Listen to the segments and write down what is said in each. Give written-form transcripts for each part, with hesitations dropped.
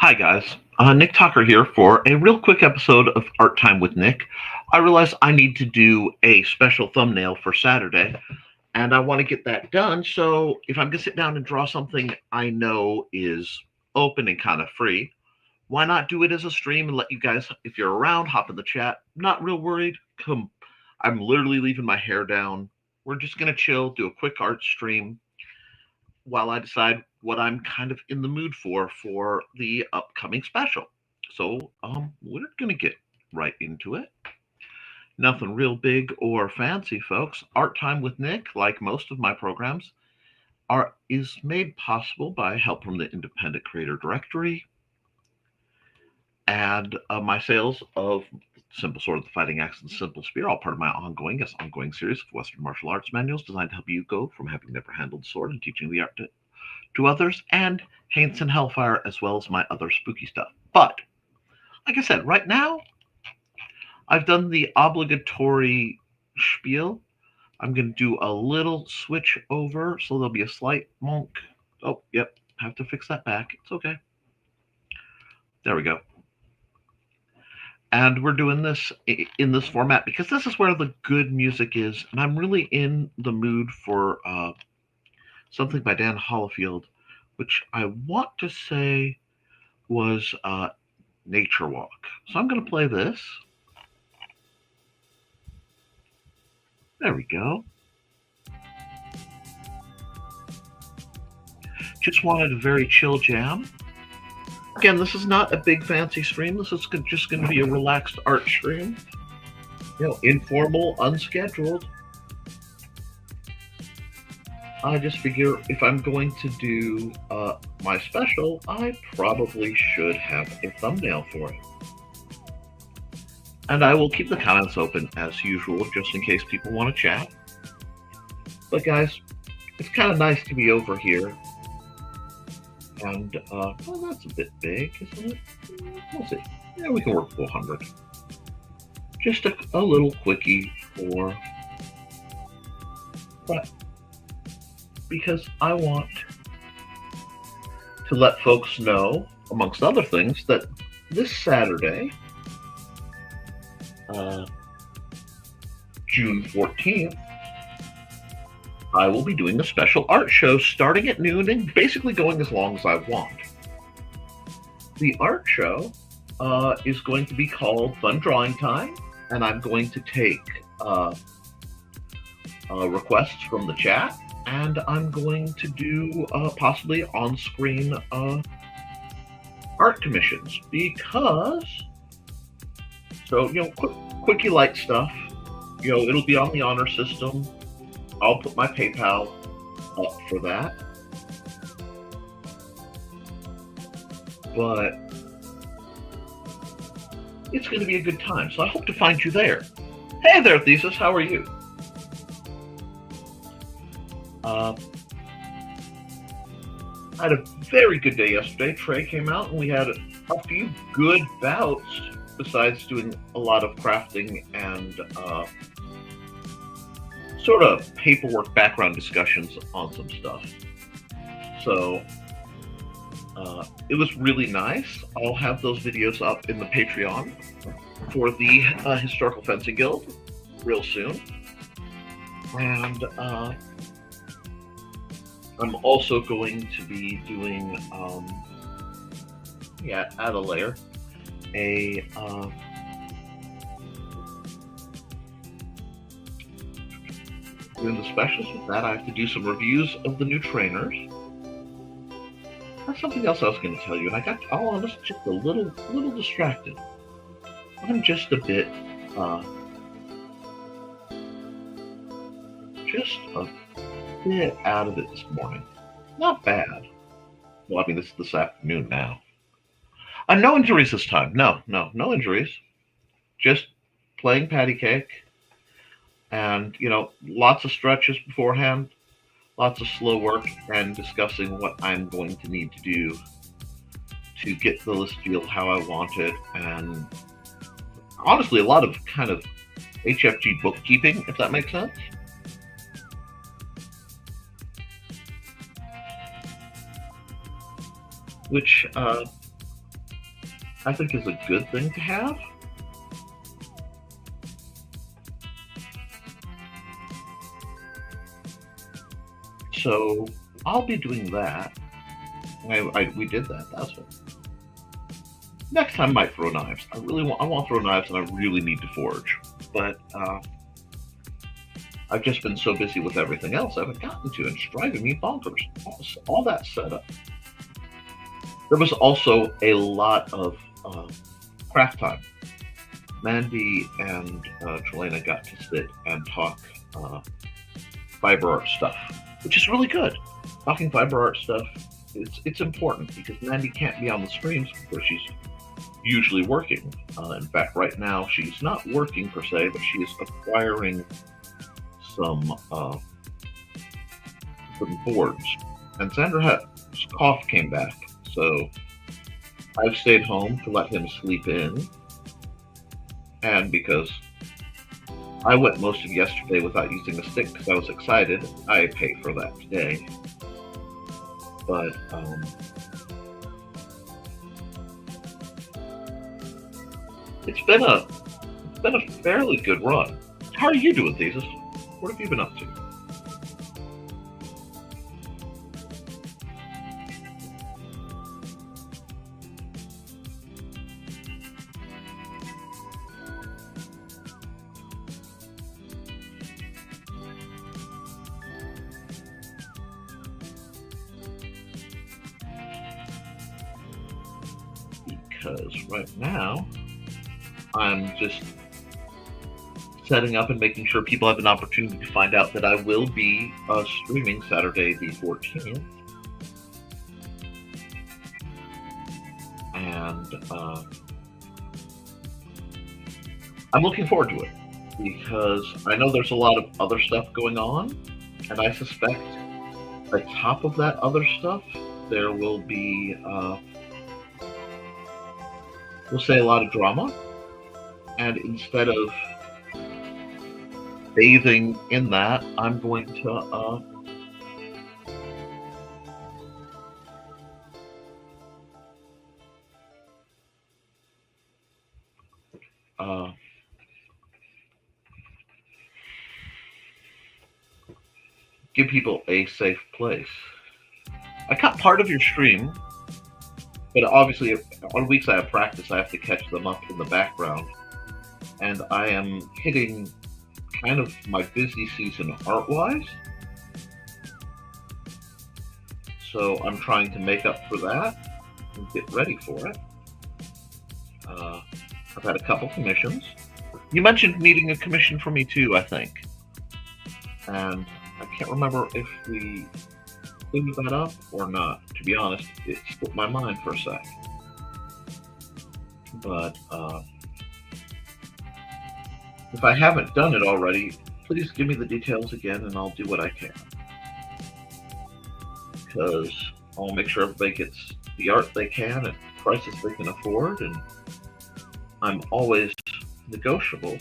Hi, guys. Nick Tucker here for a real quick episode of Art Time with Nick. I realize I need to do a special thumbnail for Saturday, and I want to get that done. So, if I'm going to sit down and draw something I know is open and kind of free, why not do it as a stream and let you guys, if you're around, hop in the chat? Not real worried. Come, I'm literally leaving my hair down. We're just going to chill, do a quick art stream while I decide what I'm kind of in the mood for the upcoming special. So we're gonna get right into it. Nothing real big or fancy, folks. Art Time with Nick, like most of my programs, is made possible by help from the Independent Creator Directory and my sales of Simple Sword, the Fighting Axe, and Simple Spear, all part of my ongoing series of Western martial arts manuals designed to help you go from having never handled a sword and teaching the art to others, and Haints and Hellfire, as well as my other spooky stuff. But, like I said, right now, I've done the obligatory spiel. I'm going to do a little switch over, so there'll be a slight monk. Oh, yep, have to fix that back. It's okay. There we go. And we're doing this in this format because this is where the good music is, and I'm really in the mood for something by Dan Hollifield, which I want to say was Nature Walk. So I'm going to play this. There we go. Just wanted a very chill jam. Again, this is not a big fancy stream. This is just going to be a relaxed art stream. Informal, unscheduled. I just figure if I'm going to do my special, I probably should have a thumbnail for it. And I will keep the comments open as usual, just in case people want to chat. But guys, it's kind of nice to be over here. And, well, that's a bit big, isn't it? We'll see. Yeah, we can work 400. Just a little quickie for... But because I want to let folks know, amongst other things, that this Saturday, June 14th, I will be doing a special art show starting at noon and basically going as long as I want. The art show is going to be called Fun Drawing Time, and I'm going to take requests from the chat, and I'm going to do possibly on-screen art commissions because, so, quickie light stuff, it'll be on the honor system. I'll put my PayPal up for that. But it's going to be a good time, so I hope to find you there. Hey there, Thesis, how are you? I had a very good day yesterday. Trey came out and we had a few good bouts besides doing a lot of crafting and sort of paperwork background discussions on some stuff. So it was really nice. I'll have those videos up in the Patreon for the Historical Fencing Guild real soon. And I'm also going to be doing, add a layer, doing the specials with that. I have to do some reviews of the new trainers. That's something else I was going to tell you, and I got, I'll honest, just a little distracted. I'm just a bit, out of it this morning. Not bad. Well, I mean, this is this afternoon now. No injuries this time. No injuries. Just playing patty cake. And, lots of stretches beforehand, lots of slow work, and discussing what I'm going to need to do to get the list feel how I want it. And honestly, a lot of kind of HFG bookkeeping, if that makes sense. Which I think is a good thing to have. So I'll be doing that. We did that. That's what. Next time, I might throw knives. I want to throw knives, and I really need to forge. But I've just been so busy with everything else I haven't gotten to, and it's driving me bonkers. All that setup. There was also a lot of craft time. Mandy and Jelena got to sit and talk fiber art stuff, which is really good. Talking fiber art stuff, it's important because Mandy can't be on the streams because she's usually working. In fact, right now she's not working per se, but she is acquiring some boards. And Sandra cough came back, so I've stayed home to let him sleep in. And because I went most of yesterday without using a stick because I was excited, I pay for that today. But it's been a fairly good run. How are you doing, Thesis? What have you been up to? Because right now I'm just setting up and making sure people have an opportunity to find out that I will be streaming Saturday the 14th. And I'm looking forward to it because I know there's a lot of other stuff going on, and I suspect at the top of that other stuff there will be we'll say a lot of drama, and instead of bathing in that, I'm going to give people a safe place. I caught part of your stream, but obviously on weeks I have practice, I have to catch them up in the background. And I am hitting kind of my busy season art-wise. So I'm trying to make up for that and get ready for it. I've had a couple commissions. You mentioned needing a commission for me too, I think. And I can't remember if we cleaned that up or not. To be honest, it slipped my mind for a sec. But if I haven't done it already, please give me the details again and I'll do what I can. Because I'll make sure everybody gets the art they can at prices they can afford, and I'm always negotiable.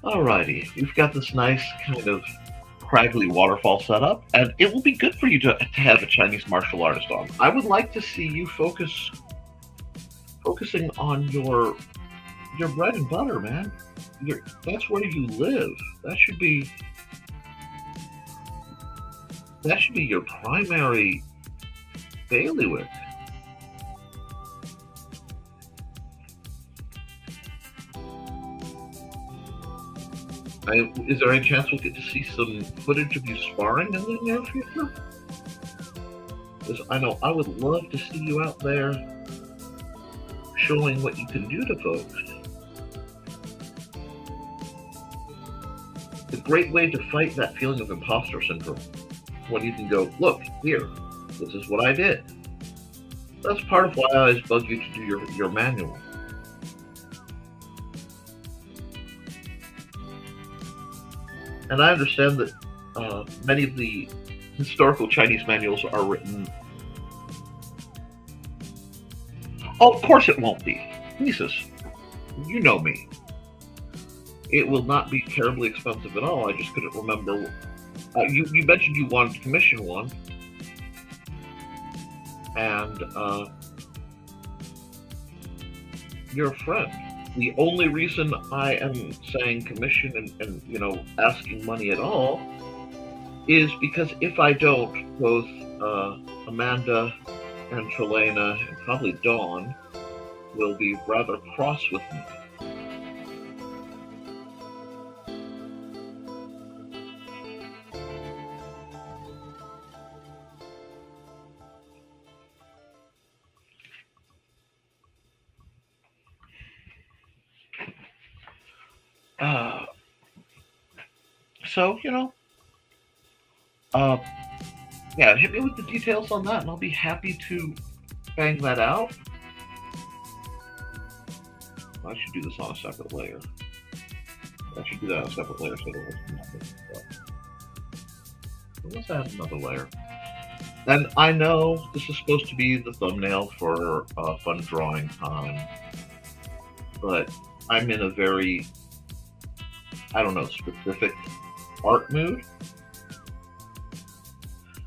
Alrighty, we've got this nice kind of craggly waterfall setup, and it will be good for you to have a Chinese martial artist on. I would like to see you focusing on your bread and butter, man. That's where you live. That should be your primary bailiwick. Is there any chance we'll get to see some footage of you sparring in the near future? Because I know I would love to see you out there showing what you can do to folks. It's a great way to fight that feeling of imposter syndrome. When you can go, look, here, this is what I did. That's part of why I always bug you to do your manual. And I understand that many of the historical Chinese manuals are written. Oh, of course it won't be. Jesus, you know me. It will not be terribly expensive at all. I just couldn't remember. You mentioned you wanted to commission one. and you're a friend. The only reason I am saying commission and asking money at all is because if I don't, both Amanda and Trelena and probably Dawn will be rather cross with me. Uh, so, uh, yeah, hit me with the details on that, and I'll be happy to bang that out. I should do this on a separate layer. I should do that on a separate layer so let's add another layer. And I know this is supposed to be the thumbnail for fun drawing time, but I'm in a very, I don't know, specific art mood.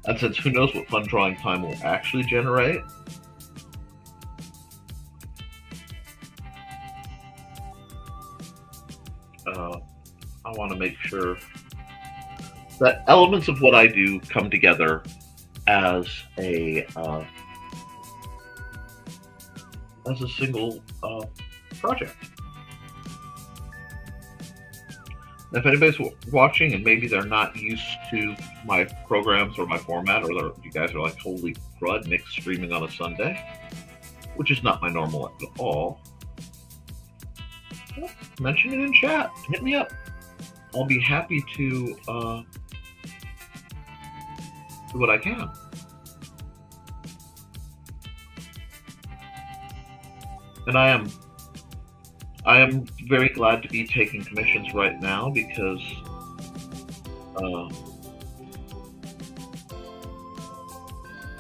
And since who knows what fun drawing time will actually generate, I want to make sure that elements of what I do come together as a single project. If anybody's watching and maybe they're not used to my programs or my format, or you guys are like, holy crud, Nick's streaming on a Sunday, which is not my normal at all, well, mention it in chat. Hit me up. I'll be happy to do what I can. And I am very glad to be taking commissions right now because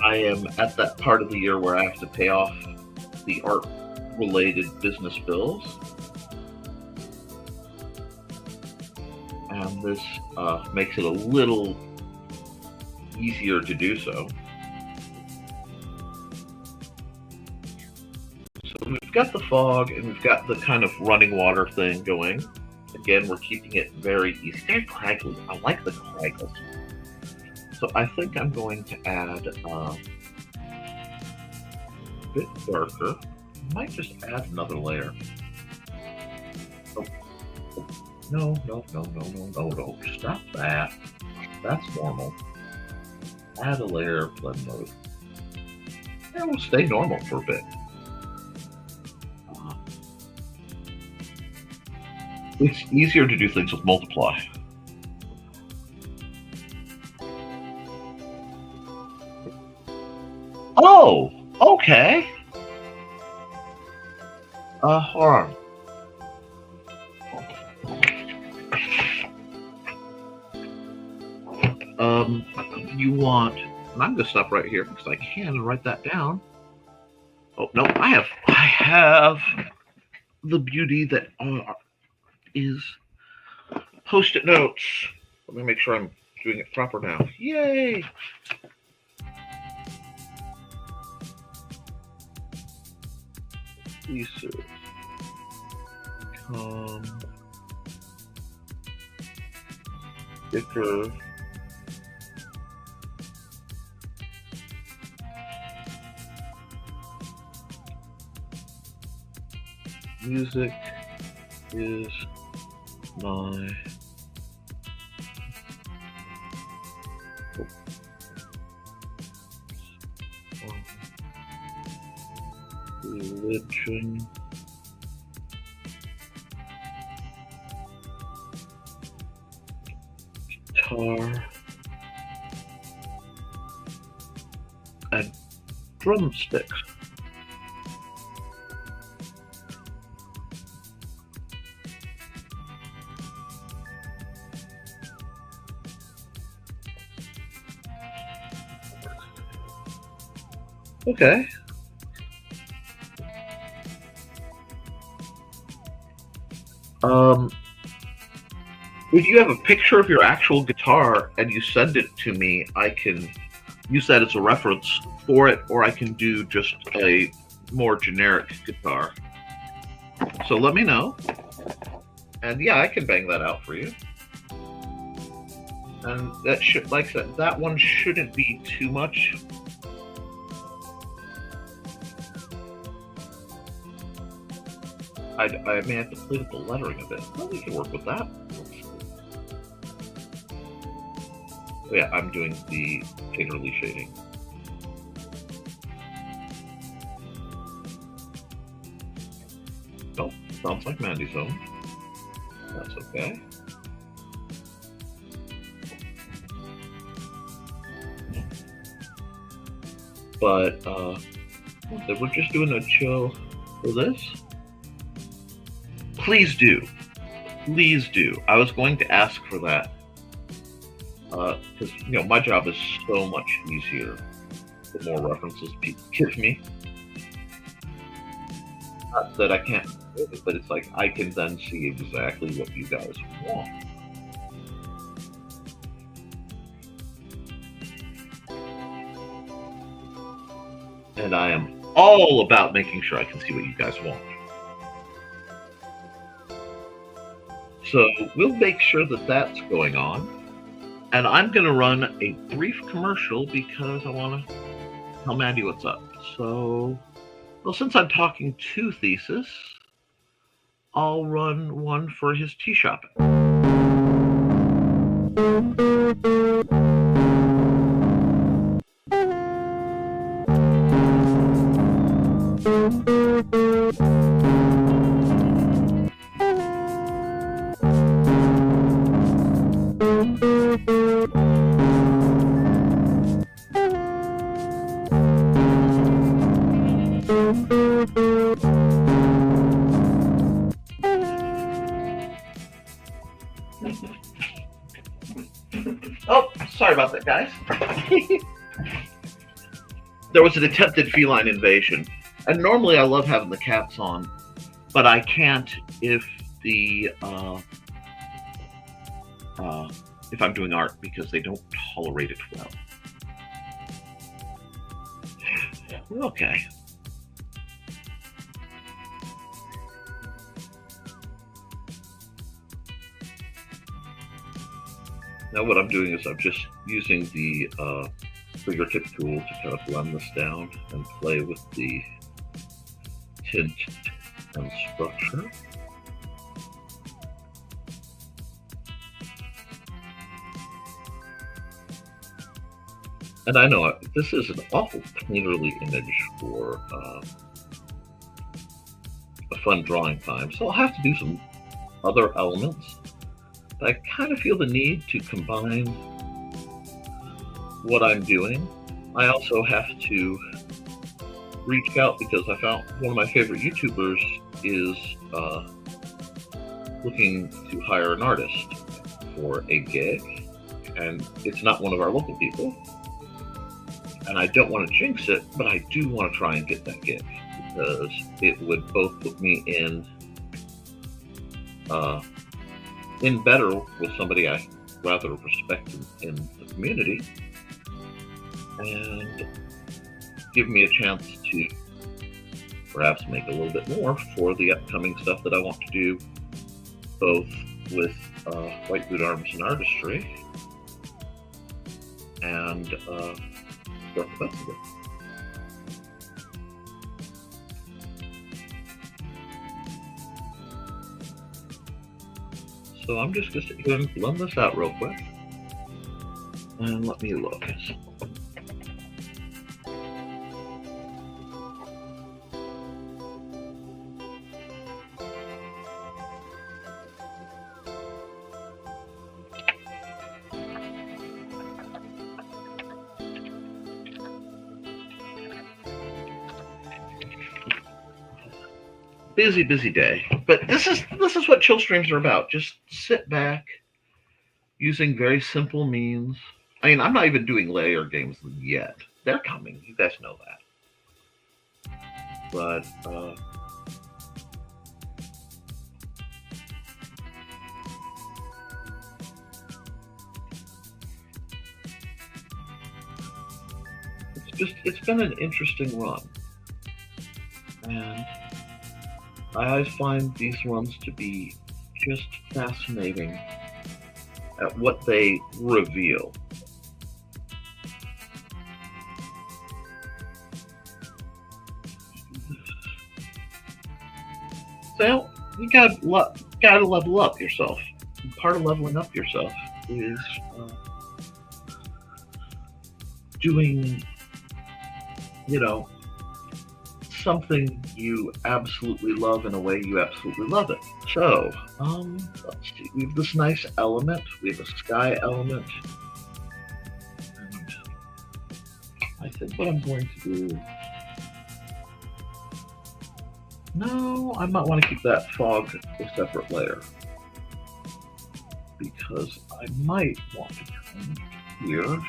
I am at that part of the year where I have to pay off the art-related business bills. And this makes it a little easier to do so. So we've got the fog and we've got the kind of running water thing going. Again, we're keeping it very easy. Very craggly. I like the craggles. So I think I'm going to add a bit darker. I might just add another layer. Oh. No. Stop that. That's normal. Add a layer of blend mode. Yeah, we'll stay normal for a bit. It's easier to do things with multiply. Oh, okay. Hold on. You want, and I'm gonna stop right here because I can and write that down. Oh no, I have the beauty that is post-it notes. Let me make sure I'm doing it proper now. Yay! Pieces. Sticker. Music is my religion. Guitar and drumsticks. Okay. If you have a picture of your actual guitar and you send it to me, I can use that as a reference for it, or I can do just a more generic guitar. So let me know. And yeah, I can bang that out for you. And that should, like I said, that one shouldn't be too much. I may have to play with the lettering a bit. Well, we can work with that. So yeah, I'm doing the painterly shading. Oh, sounds like Mandy's own. That's okay. But we're just doing a chill for this. Please do. Please do. I was going to ask for that. Because, my job is so much easier the more references people give me. Not that I can't do it, but it's like I can then see exactly what you guys want. And I am all about making sure I can see what you guys want. So we'll make sure that that's going on. And I'm going to run a brief commercial because I want to tell Mandy what's up. So, well, since I'm talking to Thesis, I'll run one for his tea shop. Oh, sorry about that, guys. There was an attempted feline invasion. And normally I love having the cats on, but I can't if I'm doing art because they don't tolerate it well. Okay. Now what I'm doing is I'm just using the fingertip tool to kind of blend this down and play with the tint and structure. And I know this is an awful painterly image for a fun drawing time, so I'll have to do some other elements. But I kind of feel the need to combine what I'm doing. I also have to reach out because I found one of my favorite YouTubers is looking to hire an artist for a gig, and it's not one of our local people. And I don't want to jinx it, but I do want to try and get that gig because it would both put me in better with somebody I rather respect in the community, and give me a chance to perhaps make a little bit more for the upcoming stuff that I want to do, both with White Boot Arms and Artistry and the best of it. So I'm just going to go and blend this out real quick. And let me look. Busy day, but this is what chill streams are about. Just sit back, using very simple means. I mean, I'm not even doing layer games yet. They're coming. You guys know that. But just it's been an interesting run, and I always find these runs to be just fascinating at what they reveal. So gotta level up yourself. And part of leveling up yourself is doing, you know, something you absolutely love in a way you absolutely love it. So, let's see. We have this nice element. We have a sky element. And I think what I'm going to do. No, I might want to keep that fog a separate layer because I might want to come here,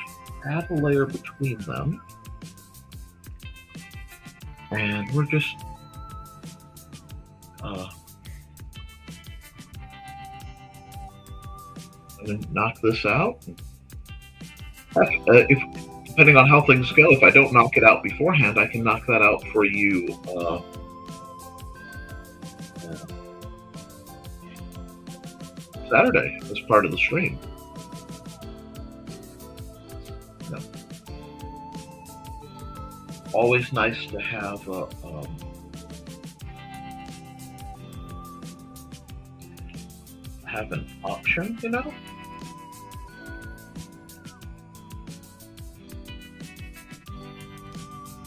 add a layer between them, and we're just going to knock this out. If depending on how things go, if I don't knock it out beforehand, I can knock that out for you. Saturday as part of the stream. Yeah. Always nice to have have an option, you know.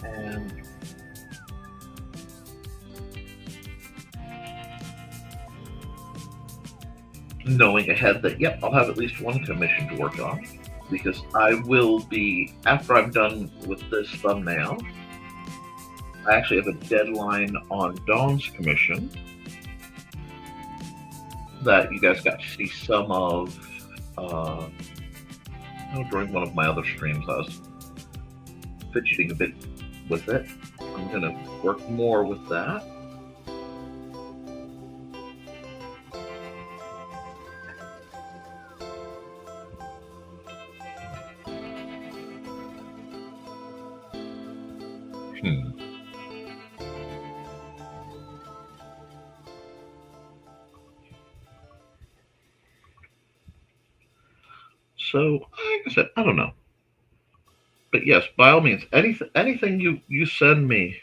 And knowing ahead that, yep, I'll have at least one commission to work on, because I will be, after I'm done with this thumbnail, I actually have a deadline on Dawn's commission that you guys got to see some of during one of my other streams. I was fidgeting a bit with it. I'm going to work more with that. So, like I said, I don't know. But yes, by all means, anything you send me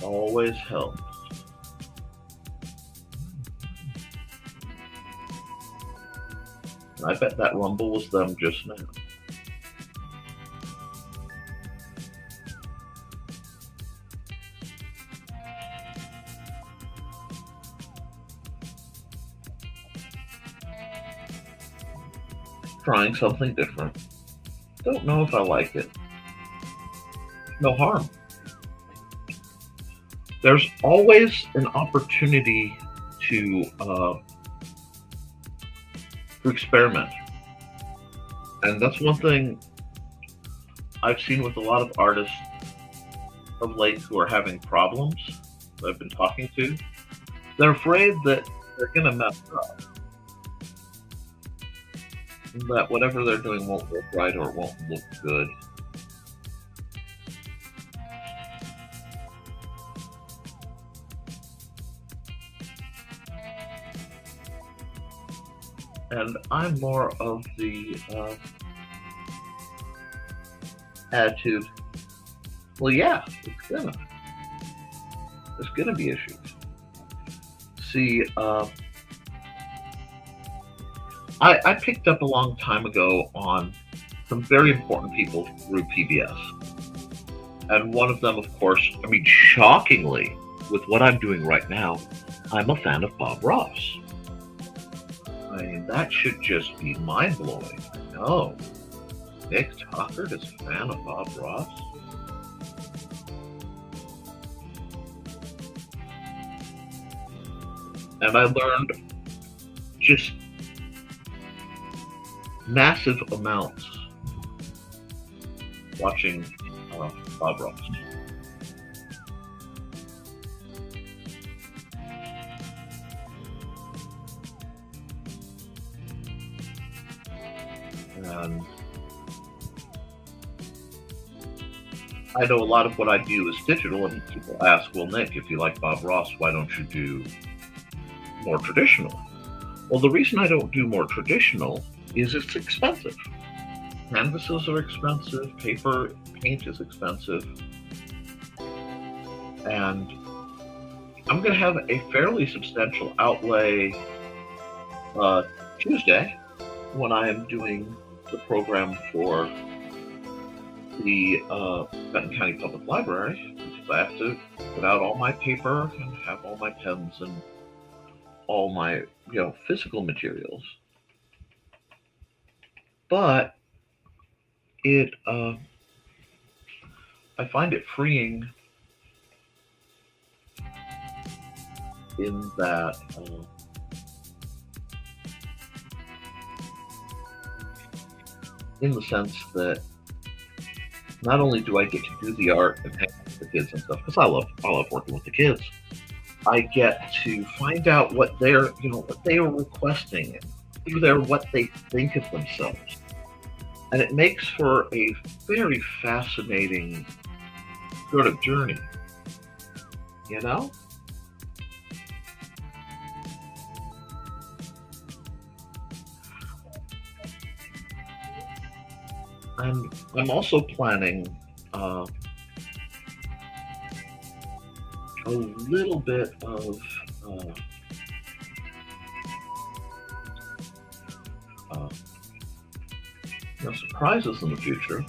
always helps. I bet that rumble was them just now. Trying something different. Don't know if I like it. No harm. There's always an opportunity to experiment. And that's one thing I've seen with a lot of artists of late who are having problems that I've been talking to. They're afraid that they're going to mess up. That whatever they're doing won't look right or it won't look good. And I'm more of the attitude, well, yeah, there's gonna be issues. See, I picked up a long time ago on some very important people through PBS. And one of them, of course, I mean, shockingly, with what I'm doing right now, I'm a fan of Bob Ross. I mean, that should just be mind-blowing. No. Nick Tucker is a fan of Bob Ross? And I learned just massive amounts watching Bob Ross. And I know a lot of what I do is digital, and people ask, well, Nick, if you like Bob Ross, why don't you do more traditional? Well, the reason I don't do more traditional is it's expensive. Canvases are expensive, paint is expensive, and I'm going to have a fairly substantial outlay Tuesday when I am doing the program for the Benton County Public Library, because I have to put out all my paper and have all my pens and all my physical materials. But I find it freeing in that in the sense that not only do I get to do the art and hang out with the kids and stuff, because I love working with the kids, I get to find out what they are requesting and what they think of themselves, and it makes for a very fascinating sort of journey, you know. And I'm also planning a little bit of surprises in the future.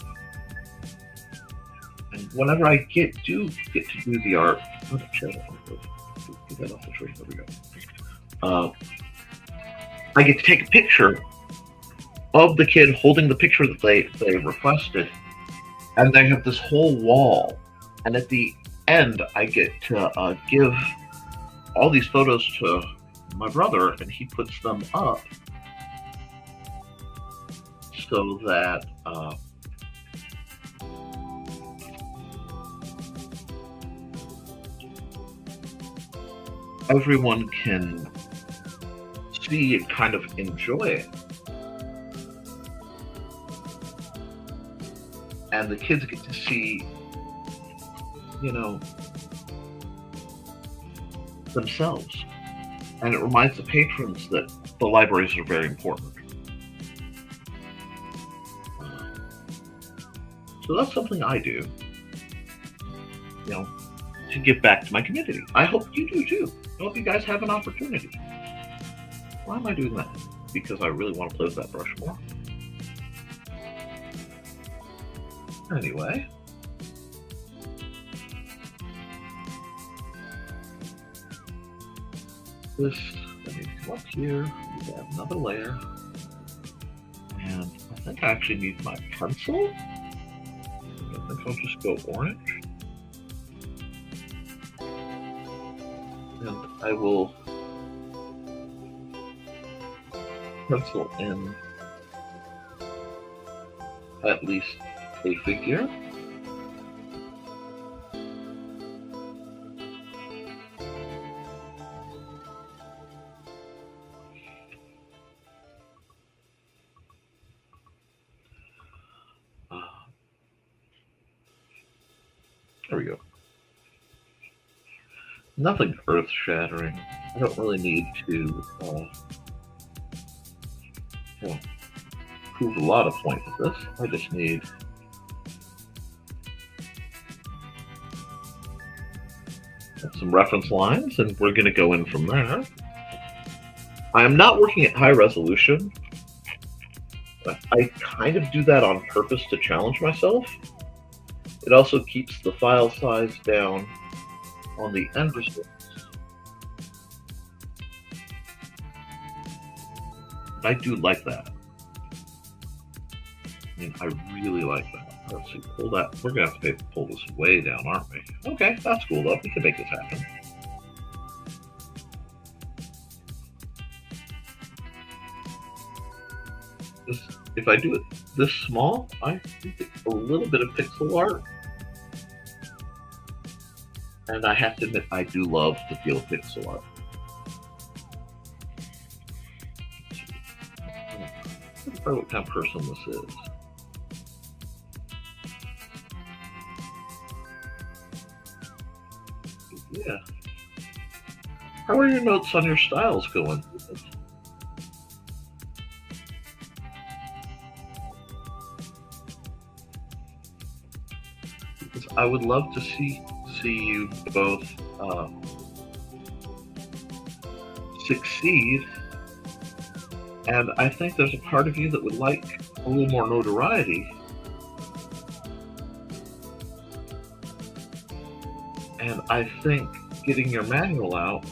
And whenever I get to do the art, get that off the tree. There we go. I get to take a picture of the kid holding the picture that they requested, and they have this whole wall. And at the end, I get to give all these photos to my brother, and he puts them up so that everyone can see and kind of enjoy it. And the kids get to see, themselves. And it reminds the patrons that the libraries are very important. So that's something I do, to give back to my community. I hope you do too. I hope you guys have an opportunity. Why am I doing that? Because I really want to play with that brush more. Anyway, I need to come up here, we have another layer, and I think I actually need my pencil. I think I'll just go orange, and I will pencil in at least a figure. There we go. Nothing earth-shattering. I don't really need to prove a lot of points with this. I just need some reference lines, and we're going to go in from there. I am not working at high resolution. I kind of do that on purpose to challenge myself. It also keeps the file size down on the end results. I do like that. I mean, I really like that. Let's see, pull that. We're going to have to pull this way down, aren't we? Okay, that's cool though. We can make this happen. If I do it this small, I think it's a little bit of pixel art. And I have to admit, I do love the feel of pixel art. I don't know what kind of person this is. Yeah. How are your notes on your styles going? Because I would love to see you both succeed, and I think there's a part of you that would like a little more notoriety, and I think getting your manual out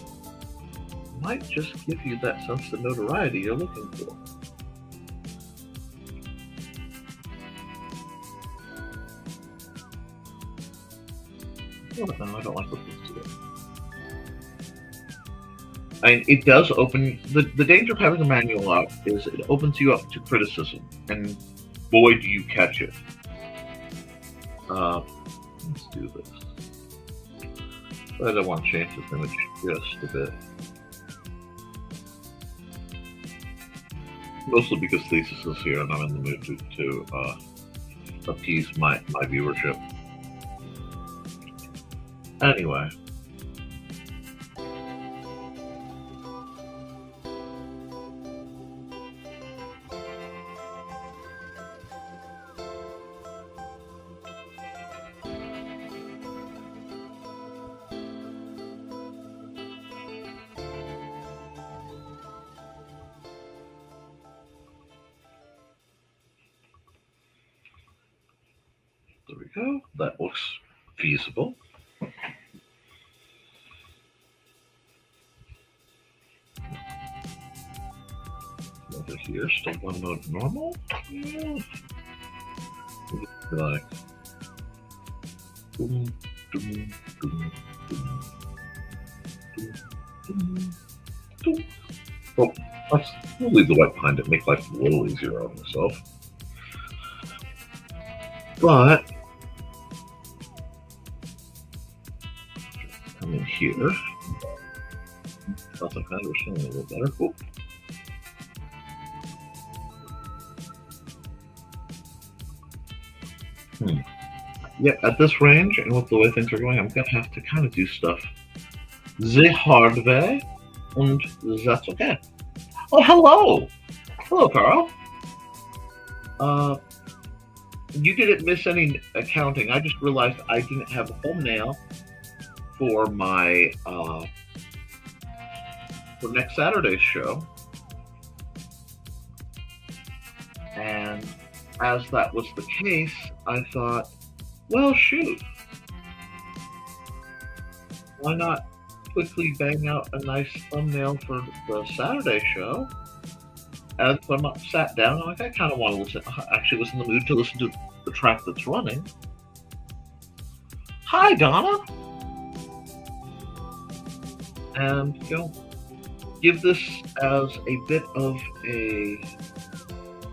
might just give you that sense of notoriety you're looking for. No, I don't like what this is. I mean, it does open the danger of having a manual out is it opens you up to criticism, and boy, do you catch it. Let's do this. But I want to change this image just a bit. Mostly because Thesis is here and I'm in the mood to appease my viewership. Anyway. There we go. That looks feasible. Over here, still one mode normal. Yeah. Like boom, boom, boom, boom, boom, boom. Well, we'll leave the white behind it, make life a little easier on myself. But come in here. Nothing kind of a little better. Cool. Yeah, at this range and with the way things are going, I'm gonna have to kind of do stuff the hard way, and that's okay. Oh, hello! Hello, Carl. You didn't miss any accounting. I just realized I didn't have a thumbnail for my for next Saturday's show, and as that was the case, I thought, well, shoot, why not quickly bang out a nice thumbnail for the Saturday show? And so I sat down, I'm like, I kind of want to listen. I actually was in the mood to listen to the track that's running. Hi, Donna. And, you know, give this as a bit of a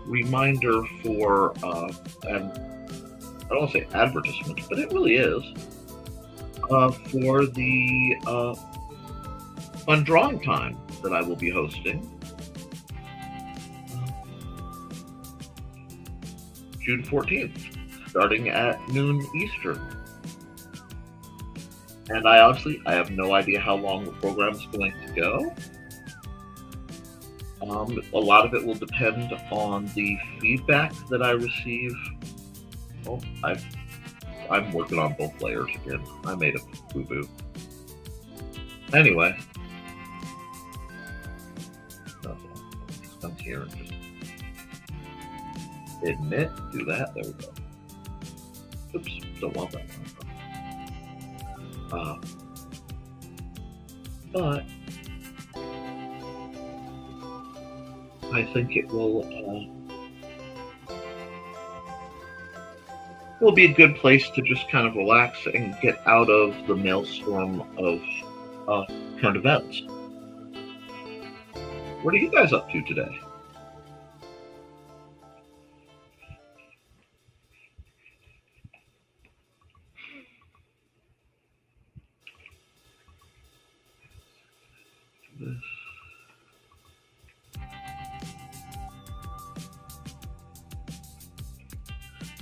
reminder for, and I don't want to say advertisement, but it really is, for the fun drawing time that I will be hosting. June 14th, starting at noon Eastern. And I have no idea how long the program is going to go. A lot of it will depend on the feedback that I receive. Oh, I'm working on both layers again. I made a boo-boo. Anyway. Just come here and just admit, do that, there we go. Oops, don't want that one. But I think it will be a good place to just kind of relax and get out of the maelstrom of current events. What are you guys up to today?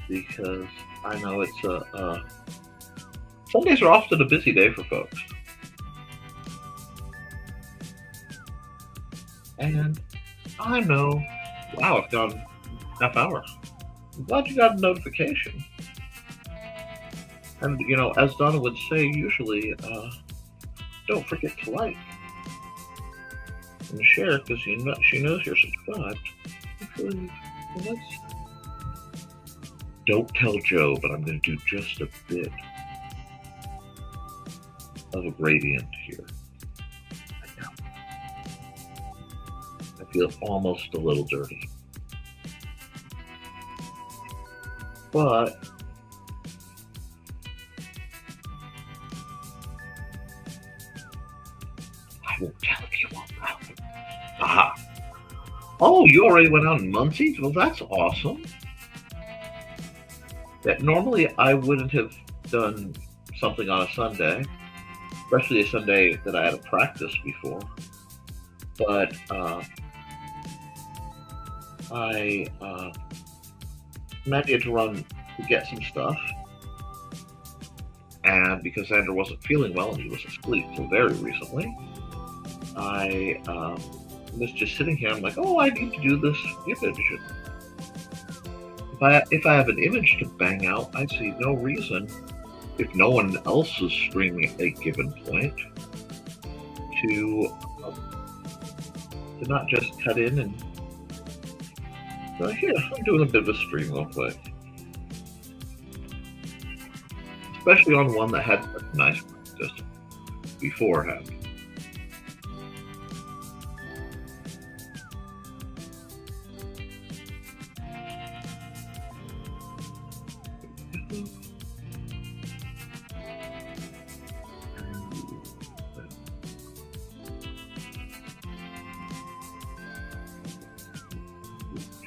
Because I know it's Sundays are often a busy day for folks. And I know, wow, it's gone half hour. I'm glad you got a notification. And, as Donna would say usually, don't forget to like and share because she knows you're subscribed. Actually, don't tell Joe, but I'm going to do just a bit of a gradient here. I feel almost a little dirty. But I won't tell if you won't know. Aha. Oh, you already went out in Muncie? Well, that's awesome. That normally I wouldn't have done something on a Sunday, especially a Sunday that I had a practice before. But I needed to run to get some stuff, and because Andrew wasn't feeling well and he was asleep till very recently, I was just sitting here. I'm like, oh, I need to do this image. If I have an image to bang out, I see no reason, if no one else is streaming at a given point, to not just cut in and here, I'm doing a bit of a stream real quick. Especially on one that had a nice practice beforehand.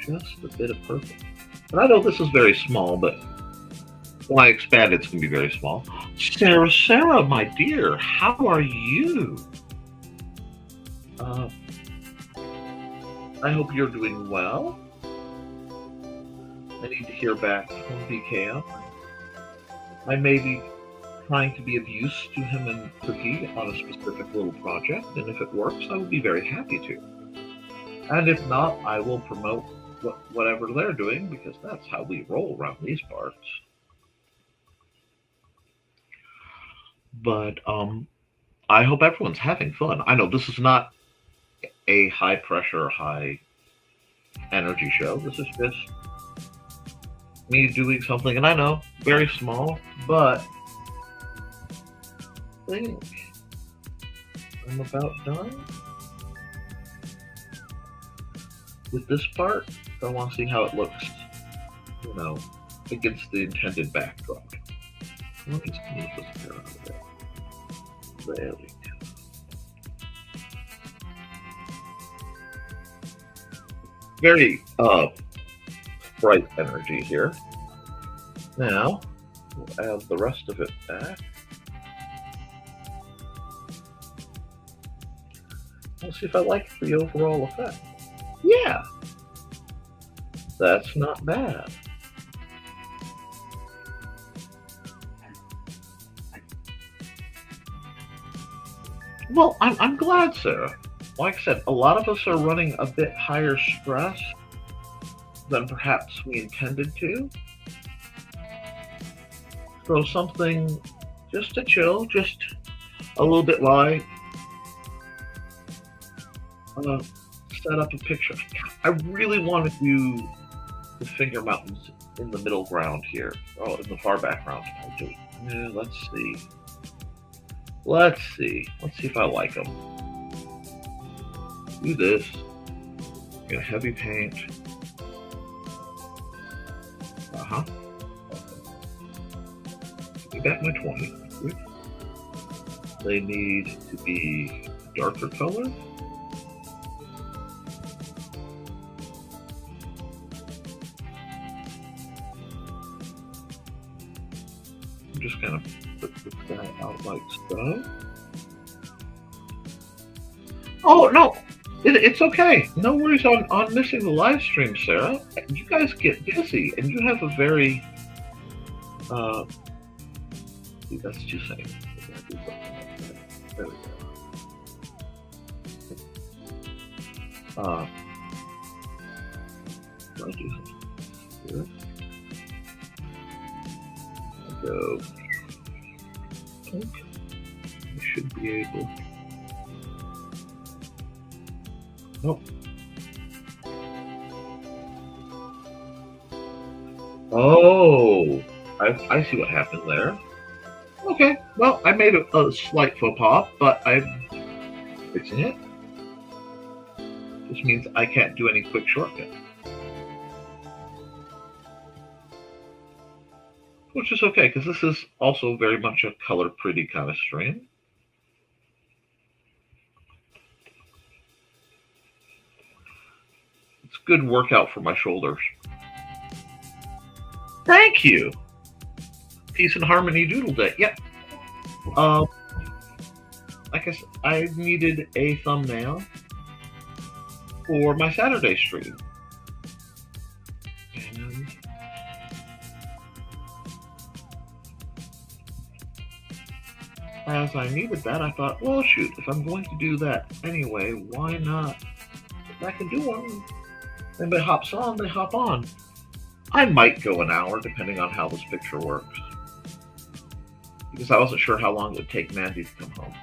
Just a bit of purple. And I know this is very small, but when I expand, it's going to be very small. Sarah, my dear, how are you? I hope you're doing well. I need to hear back from BKM. I may be trying to be of use to him and Cookie on a specific little project, and if it works, I would be very happy to. And if not, I will promote whatever they're doing, because that's how we roll around these parts. But I hope everyone's having fun. I know this is not a high pressure, high energy show. This is just me doing something, and I know, very small, but I think I'm about done with this part. I want to see how it looks, against the intended backdrop. Let me just move this here out of there. There we go. Very bright energy here. Now, we'll add the rest of it back. Let's see if I like the overall effect. Yeah, that's not bad. Well, I'm glad, Sarah. Like I said, a lot of us are running a bit higher stress than perhaps we intended to. So something just to chill, just a little bit light. Set up a picture. I really want to do the Finger Mountains in the middle ground here. Oh, in the far background. Let's see. Let's see if I like them. Do this. Get a heavy paint. Give back my 20. They need to be darker color. I'm just gonna put this guy out like so. Oh no, it's okay. No worries on missing the live stream, Sarah. You guys get busy, and you have a very that's 2 seconds. There we go. I'll do this. I'll go. Okay. I should be able. Nope. Oh, I see what happened there. Okay, well, I made a slight faux pas, but I'm fixing it. This means I can't do any quick shortcuts. Which is okay, because this is also very much a color pretty kind of stream. It's a good workout for my shoulders. Thank you. Peace and Harmony Doodle Day. Yep. Like I said, I needed a thumbnail for my Saturday stream. And as I needed that, I thought, well, shoot, if I'm going to do that anyway, why not? If I can do one, anybody hops on, they hop on. I might go an hour, depending on how this picture works. Because I wasn't sure how long it would take Mandy to come home.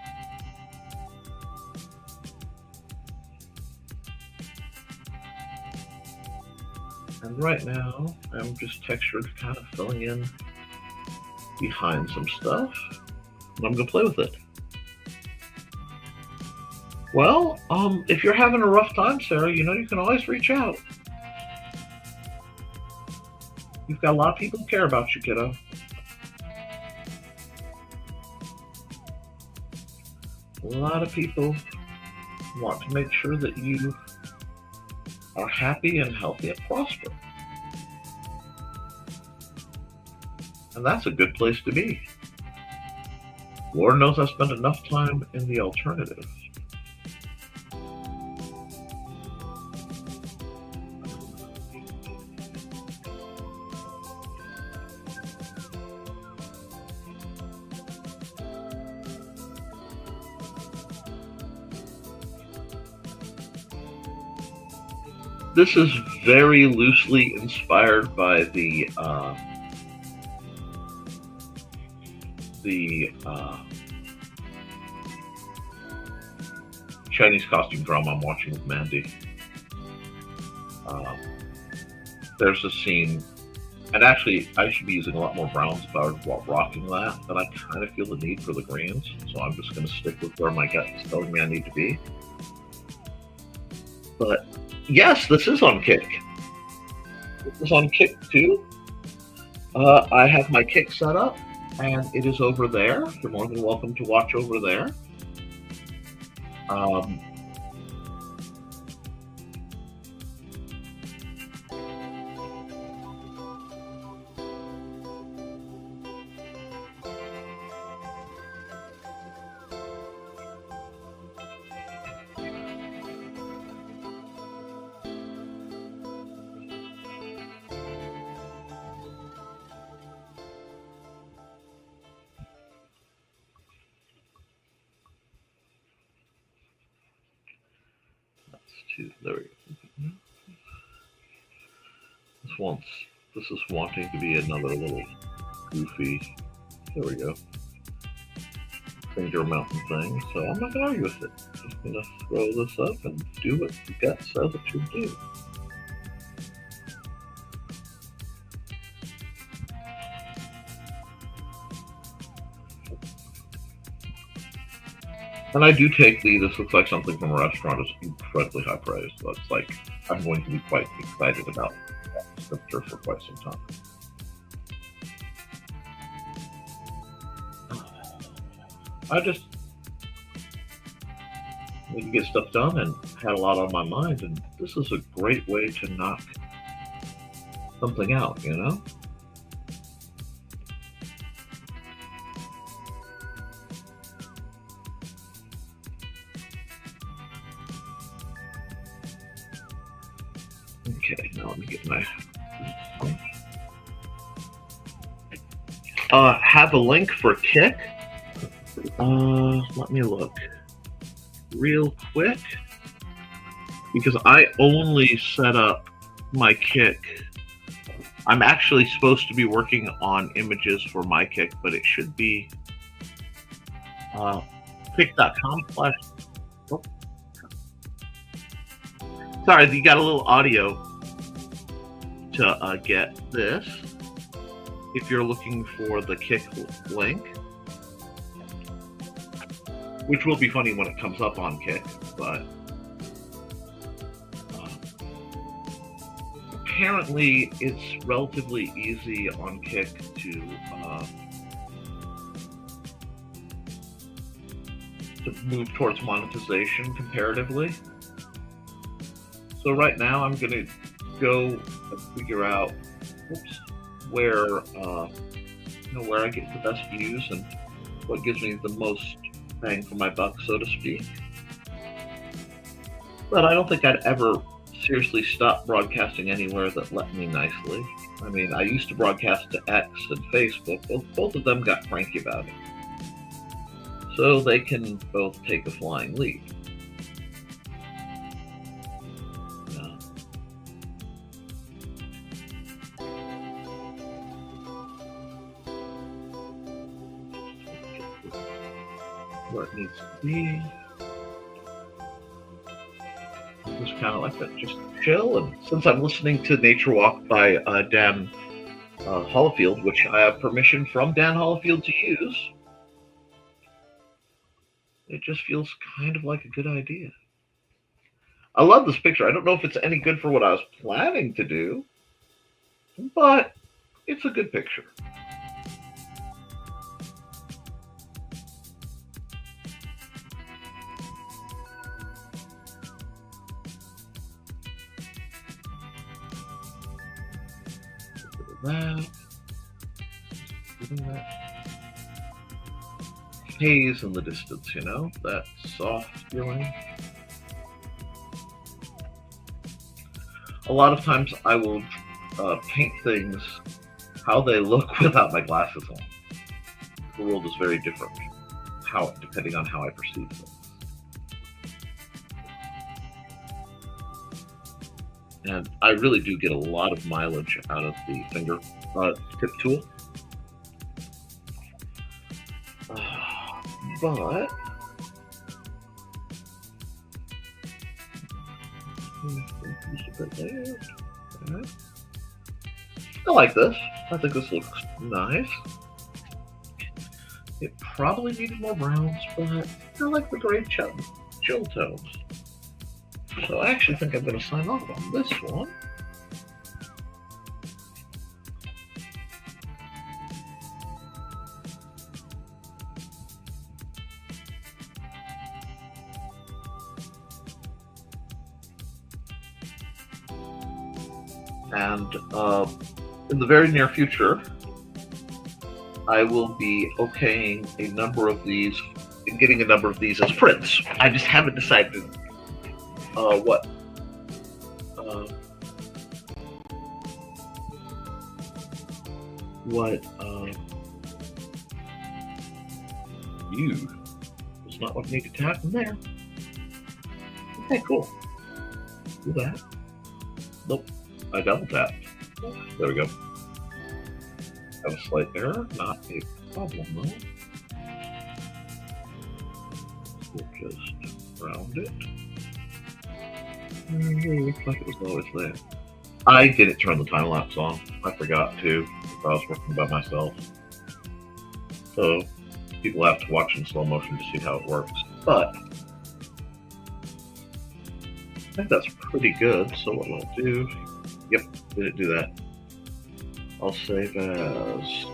And right now, I'm just textured, kind of filling in behind some stuff. And I'm going to play with it. Well, if you're having a rough time, Sarah, you know you can always reach out. You've got a lot of people who care about you, kiddo. A lot of people want to make sure that you are happy and healthy and prosper. And that's a good place to be. Lord knows I spend enough time in the alternative. This is very loosely inspired by the Chinese costume drama I'm watching with Mandy. There's a scene, and actually I should be using a lot more browns while rocking that, but I kind of feel the need for the greens, so I'm just going to stick with where my gut is telling me I need to be. But yes, this is on Kick. This is on Kick too. I have my Kick set up, and it is over there. You're more than welcome to watch over there. There we go. This is wanting to be another little goofy. There we go. Finger mountain thing. So I'm not gonna argue with it. Just gonna throw this up and do what the gut says it should do. And I do take this looks like something from a restaurant, is incredibly high praise. So it's like, I'm going to be quite excited about that scripture for quite some time. I just need to get stuff done and had a lot on my mind, and this is a great way to knock something out, you know? Okay, now let me get my... have a link for Kick. Let me look real quick. because I only set up my kick. I'm actually supposed to be working on images for my kick, but it should be uh, kick.com slash. Oh, sorry, you got a little audio to get this. If you're looking for the kick link, which will be funny when it comes up on Kick, but apparently it's relatively easy on Kick to move towards monetization comparatively. So right now I'm going to go and figure out where where I get the best views and what gives me the most bang for my buck, so to speak. But I don't think I'd ever seriously stop broadcasting anywhere that let me nicely. I mean, I used to broadcast to X and Facebook. Both of them got cranky about it. So they can both take a flying lead. Where it needs to be. Just kind of like that, just chill. And since I'm listening to Nature Walk by Dan Hollifield, which I have permission from Dan Hollifield to use, it just feels kind of like a good idea. I love this picture. I don't know if it's any good for what I was planning to do, but it's a good picture. That haze in the distance, that soft feeling. A lot of times I will paint things how they look without my glasses on. The world is very different depending on how I perceive things. And I really do get a lot of mileage out of the finger tip tool. But I like this. I think this looks nice. It probably needs more browns, but I like the gray chill tones. So I actually think I'm going to sign off on this one. And in the very near future, I will be okaying a number of these and getting a number of these as prints. I just haven't decided what view. It's not what I need to tap in there. Okay, cool. Do that. Nope. I double tapped. There we go. Have a slight error. Not a problem though. We'll just round it. It looks like it was always there. I didn't turn the time lapse on. I forgot to. I was working by myself. So people have to watch in slow motion to see how it works. But I think that's pretty good. So what I'll do, yep, didn't do that. I'll save as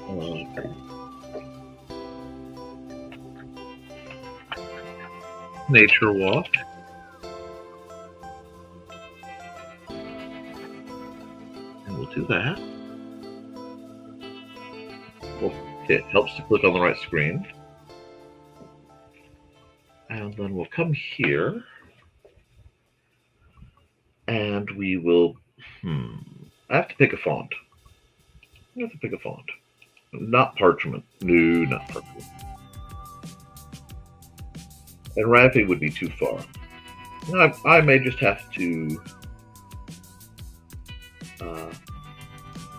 Nature Walk. And we'll do that. Well, it helps to click on the right screen. And then we'll come here. And we will, I have to pick a font. I have to pick a font. Not parchment. No, not parchment. And wrapping would be too far. I may just have to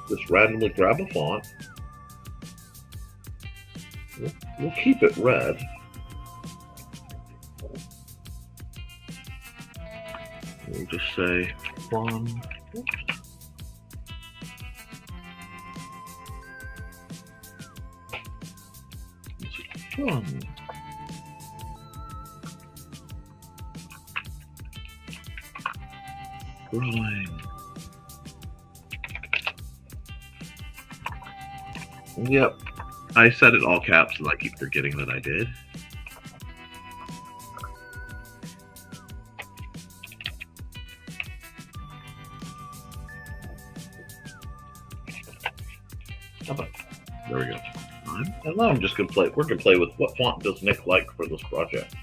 just randomly grab a font. We'll keep it red. We'll just say fun. Fun. Drawing. Yep. I said it all caps and I keep forgetting that I did. There we go. And now I'm just gonna play. We're gonna play with what font does Nick like for this project.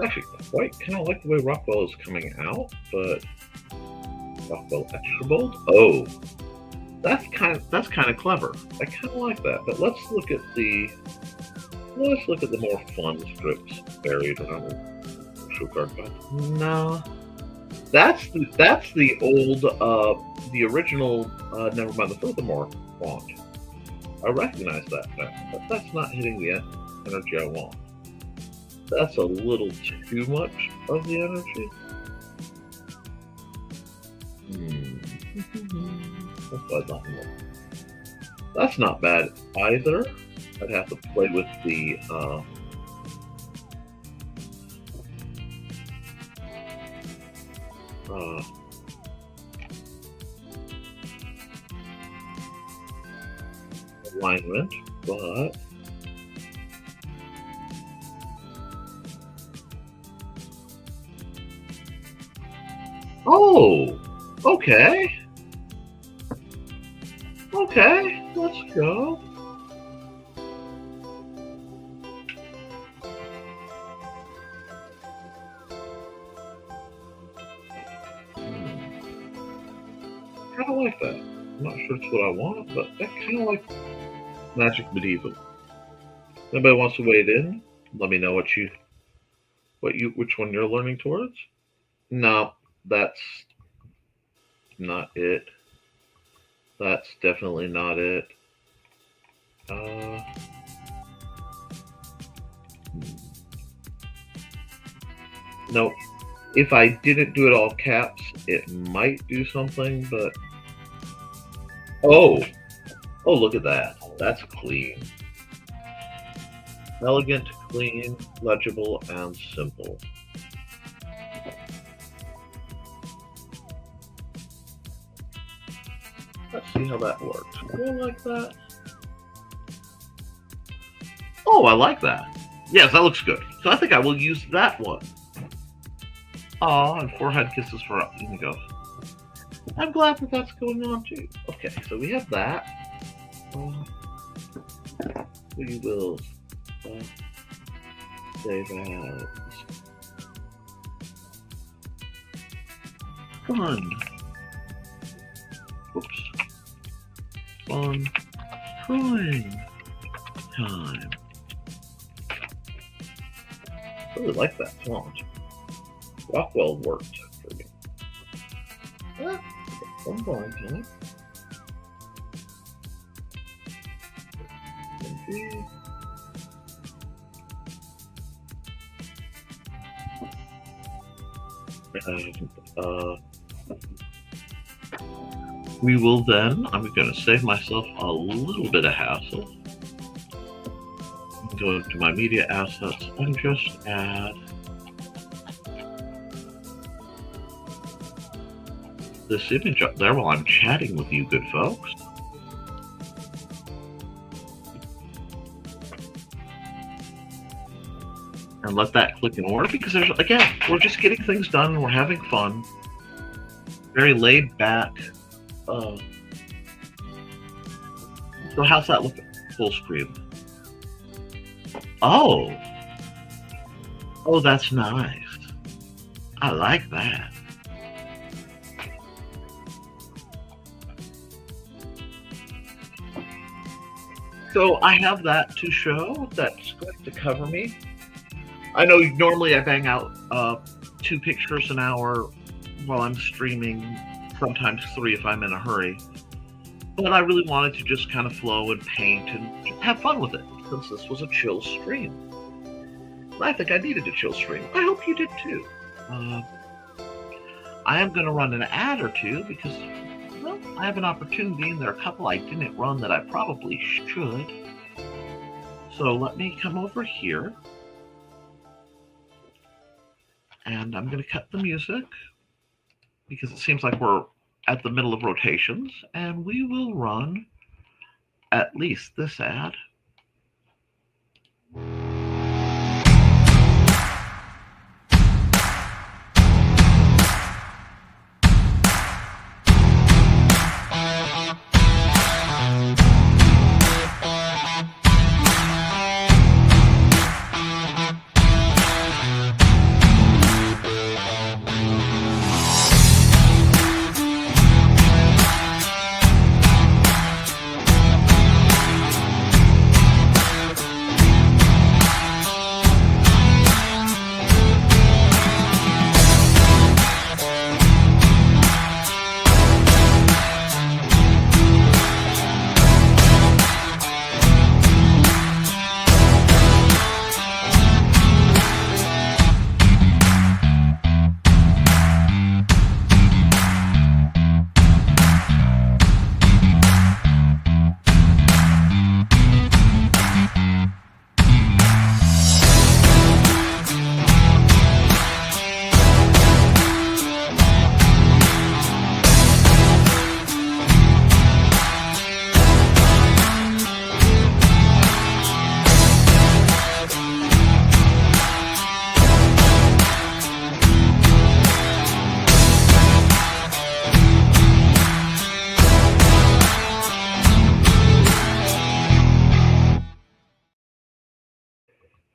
Actually, quite kind of like the way Rockwell is coming out, but Rockwell extra bold. Oh, that's kind of clever. I kind of like that. But let's look at the more fun scripts buried around the show card. No, that's the old the original. Never mind the Furthermore font. I recognize that fact, but that's not hitting the energy I want. That's a little too much of the energy. That's not bad either. I'd have to play with the alignment, but oh, okay. Okay, let's go. Kind of like that. I'm not sure it's what I want, but that kind of like Magic Medieval. Anybody wants to wade in? Let me know which one you're learning towards. No, that's not it. That's definitely not it. Nope. If I didn't do it all caps, it might do something, but oh, look at that. That's clean. Elegant, clean, legible, and simple. Let's see how that works. Do I like that? Oh, I like that. Yes, that looks good. So I think I will use that one. Aw, and forehead kisses for Inigo. I'm glad that that's going on too. Okay, so we have that. We will save as fun. Oops. Fun drawing time. I really like that font. Rockwell worked for me. Yeah, fun drawing time. We will then, I'm going to save myself a little bit of hassle. Go into my media assets and just add this image up there while I'm chatting with you good folks. And let that click in order, because there's, again, we're just getting things done and we're having fun. Very laid back. So how's that look full screen? Oh, Oh, that's nice. I like that. So I have that to show. That's going to cover me. I know normally I bang out 2 pictures an hour while I'm streaming, sometimes 3 if I'm in a hurry. But I really wanted to just kind of flow and paint and just have fun with it since this was a chill stream. And I think I needed a chill stream. I hope you did too. Uh, I am going to run an ad or two because, well, I have an opportunity and there are a couple I didn't run that I probably should. So let me come over here and I'm going to cut the music because it seems like we're at the middle of rotations, and we will run at least this ad.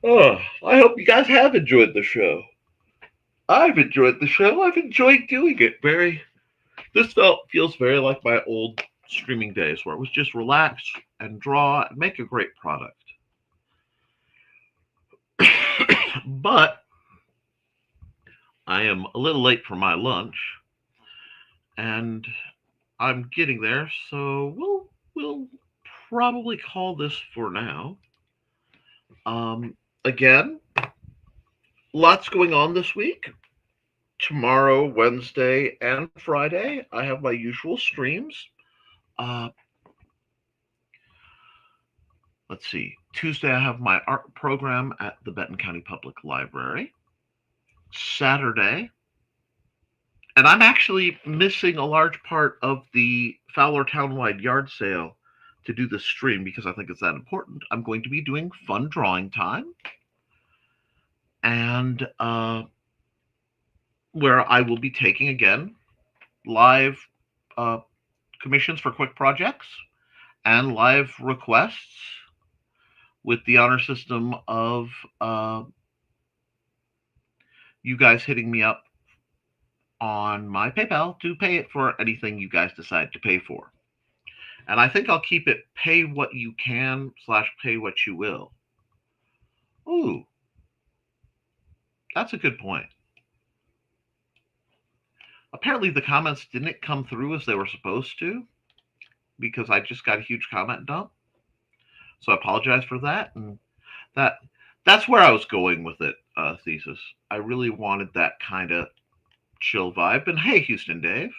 Oh, I hope you guys have enjoyed the show. I've enjoyed the show. I've enjoyed doing it. This feels very like my old streaming days where it was just relax and draw and make a great product. But I am a little late for my lunch and I'm getting there, so we'll probably call this for now. Again, lots going on this week. Tomorrow, Wednesday, and Friday, I have my usual streams. Uh, let's see. Tuesday, I have my art program at the Benton County Public Library. Saturday, and I'm actually missing a large part of the Fowler Townwide Yard Sale to do this stream because I think it's that important. I'm going to be doing fun drawing time, and where I will be taking again live uh, commissions for quick projects and live requests with the honor system of you guys hitting me up on my PayPal to pay it for anything you guys decide to pay for. And I think I'll keep it pay what you can / pay what you will. Ooh, that's a good point. Apparently the comments didn't come through as they were supposed to because I just got a huge comment dump. So I apologize for that. And that's where I was going with it, Thesis. I really wanted that kind of chill vibe. And hey, Houston Dave.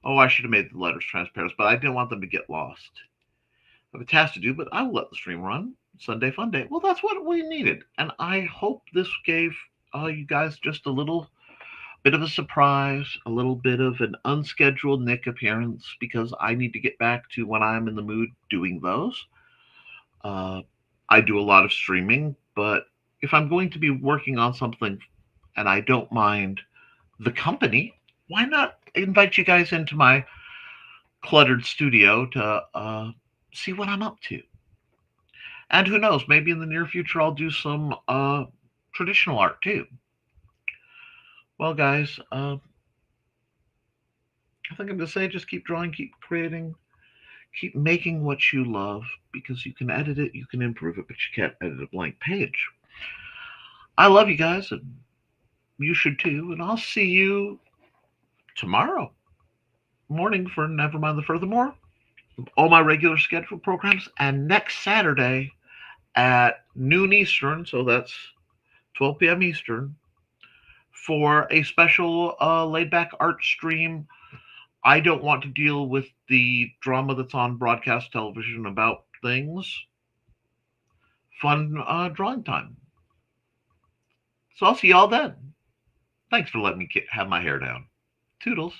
Oh, I should have made the letters transparent, but I didn't want them to get lost. I have a task to do, but I will let the stream run. Sunday fun day. Well, that's what we needed. And I hope this gave you guys just a little bit of a surprise, a little bit of an unscheduled Nick appearance because I need to get back to when I'm in the mood doing those. I do a lot of streaming, but if I'm going to be working on something and I don't mind the company, why not invite you guys into my cluttered studio to see what I'm up to? And who knows, maybe in the near future I'll do some traditional art too. Well, guys, I think I'm going to say just keep drawing, keep creating, keep making what you love, because you can edit it, you can improve it, but you can't edit a blank page. I love you guys, and you should too, and I'll see you tomorrow morning for Never Mind the Furthermore, all my regular scheduled programs, and next Saturday at noon Eastern, so that's 12 p.m. Eastern, for a special laid back art stream. I don't want to deal with the drama that's on broadcast television about things. Fun drawing time. So I'll see y'all then. Thanks for letting me have my hair down. Toodles.